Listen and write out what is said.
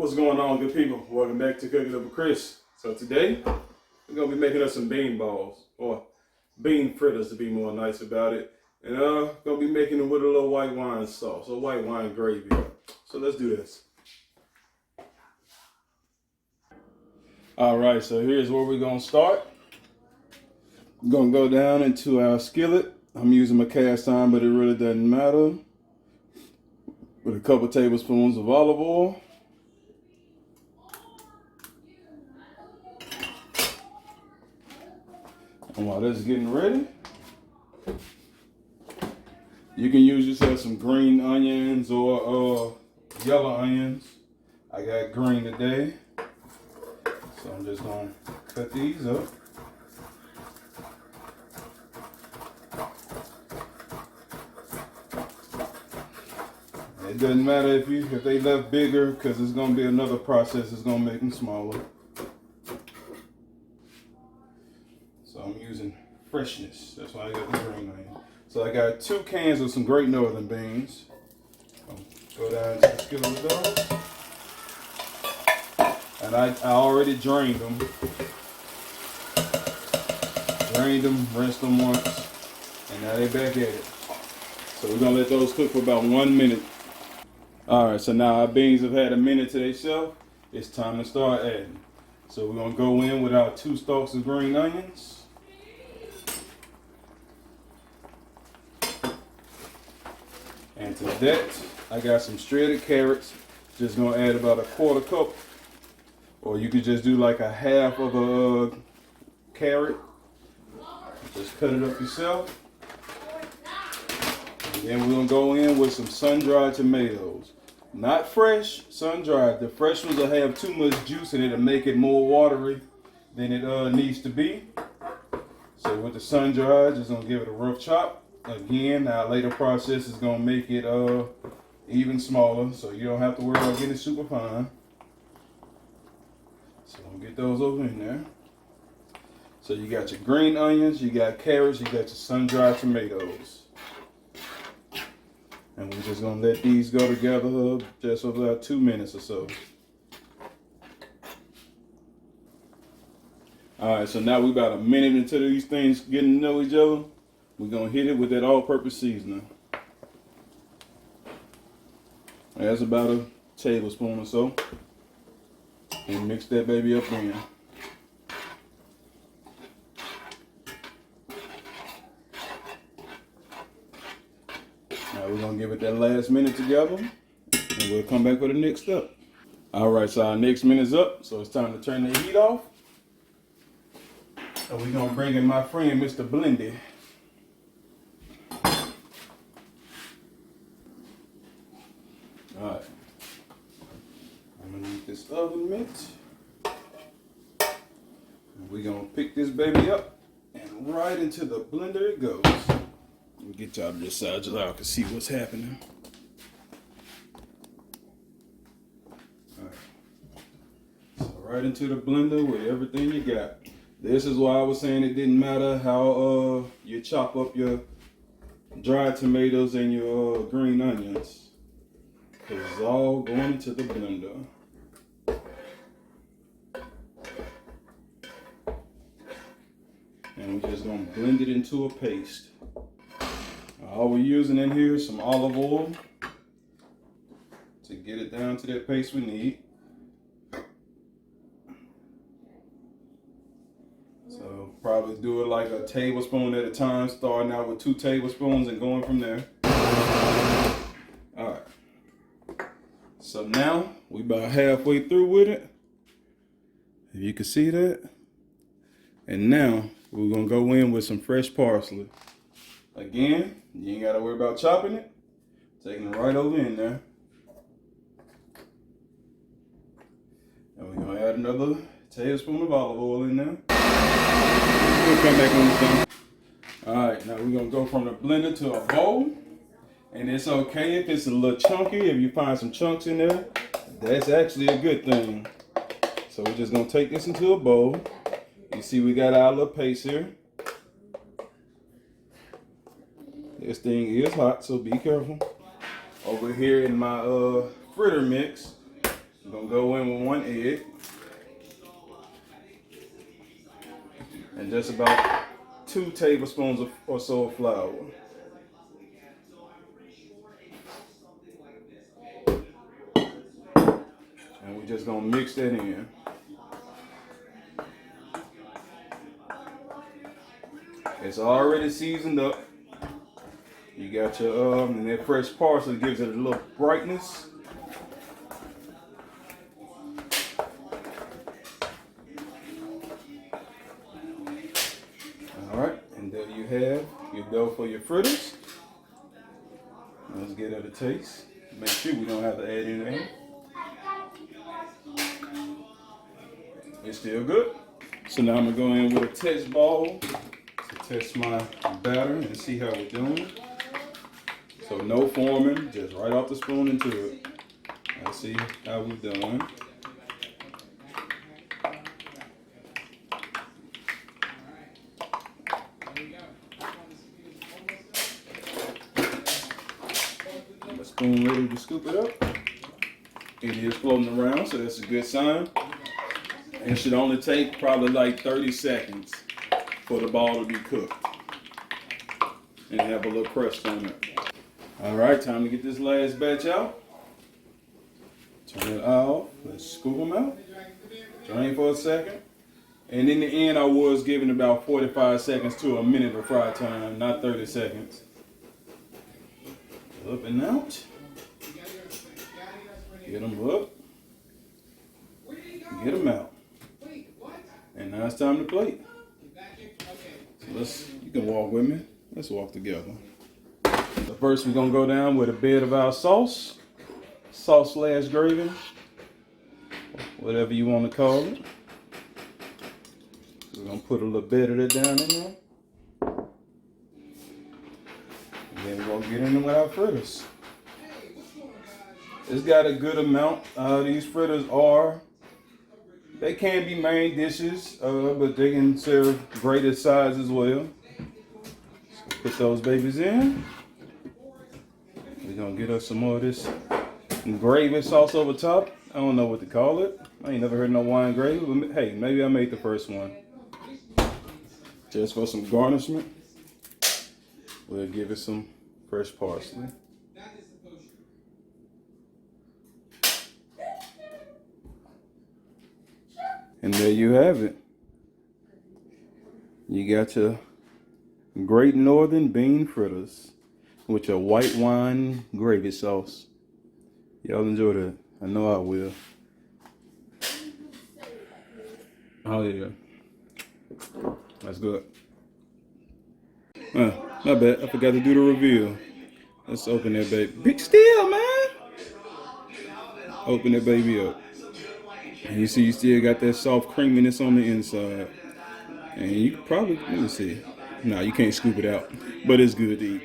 What's going on, good people? Welcome back to Cooking Up with Chris. So today, we're going to be making us some bean balls, or bean fritters to be more nice about it. And going to be making them with a little white wine sauce, or white wine gravy. So let's do this. Alright, so here's where we're going to start. We're going to go down into our skillet. I'm using my cast iron, but it really doesn't matter. With a couple tablespoons of olive oil. And while this is getting ready, you can use yourself some green onions or yellow onions. I got green today, so I'm just going to cut these up. It doesn't matter if they left bigger, because it's going to be another process that's going to make them smaller. So I'm using freshness. That's why I got the green onion. So I got 2 cans of some Great Northern beans. Go down to the skillet with those. And I already drained them. Rinsed them once, and now they're back at it. So we're gonna let those cook for about 1 minute. All right, so now our beans have had a minute to themselves. It's time to start adding. So we're gonna go in with our 2 stalks of green onions. And to that, I got some shredded carrots. Just gonna add about a 1/4 cup. Or you could just do like a half of a carrot. Just cut it up yourself. And then we're gonna go in with some sun-dried tomatoes. Not fresh, sun-dried. The fresh ones will have too much juice in it to make it more watery than it needs to be. So with the sun-dried, just gonna give it a rough chop. Again, our later process is gonna make it even smaller, so you don't have to worry about getting it super fine. So I'm gonna get those over in there. So you got your green onions, you got carrots, you got your sun-dried tomatoes. And we're just gonna let these go together just for about 2 minutes or so. All right, so now we're about a minute into these things getting to know each other. We're gonna hit it with that all-purpose seasoning. That's about a tablespoon or so. And mix that baby up in. Now we're gonna give it that last minute together, and we'll come back for the next step. All right, so our next minute's up, so it's time to turn the heat off. And we're gonna bring in my friend, Mr. Blendy. All right, I'm gonna need this oven mitt. And we're gonna pick this baby up, and right into the blender it goes. Let me get y'all to this side so y'all can see what's happening. All right. So right into the blender with everything you got. This is why I was saying it didn't matter how you chop up your dried tomatoes and your green onions, because it's all going into the blender. And we're just gonna blend it into a paste. All we're using in here is some olive oil to get it down to that paste we need. So probably do it like a tablespoon at a time, starting out with 2 tablespoons and going from there. All right. So now we about halfway through with it. If you can see that. And now we're gonna go in with some fresh parsley. Again, you ain't gotta worry about chopping it. Taking it right over in there. And we're gonna add another tablespoon of olive oil in there. We'll come back when it's done. Alright, now we're gonna go from the blender to a bowl. And it's okay if it's a little chunky. If you find some chunks in there, that's actually a good thing. So we're just gonna take this into a bowl. You see we got our little paste here. This thing is hot, so be careful. Over here in my fritter mix, We're gonna go in with 1 egg and just about 2 tablespoons or so of flour. And we're just gonna mix that in. It's already seasoned up. You got your and that fresh parsley gives it a little brightness. All right, and there you have your dough for your fritters. Let's get it a taste. Make sure we don't have to add anything. It's still good. So now I'm gonna go in with a test ball to test my batter and see how we're doing. So no forming, just right off the spoon into it. Let's see how we're doing. My spoon ready to scoop it up. It is floating around, so that's a good sign. And it should only take probably like 30 seconds for the ball to be cooked and have a little crust on it. All right, time to get this last batch out. Turn it off. Let's scoop them out. Drain for a second. And in the end, I was giving about 45 seconds to a minute of fry time, not 30 seconds. Up and out. Get them up. Get them out. And now it's time to plate. So you can walk with me. Let's walk together. So first we're gonna go down with a bed of our sauce / gravy, whatever you want to call it. So we're gonna put a little bit of it down in there. And then we're gonna get in with our fritters. It's got a good amount. These fritters they can be main dishes, but they can serve greater size as well. So put those babies in. We're gonna get us some more of this gravy sauce over top. I don't know what to call it. I ain't never heard no wine gravy, but hey, maybe I made the first one. Just for some garnishment, we'll give it some fresh parsley. And there you have it. You got your Great Northern Bean Fritters with your white wine gravy sauce. Y'all enjoy that. I know I will. Oh yeah. That's good. My bad. I forgot to do the reveal. Let's open that baby. Big still, man. Open that baby up. And you see you still got that soft creaminess on the inside. And you probably, let me see. Nah, you can't scoop it out. But it's good to eat.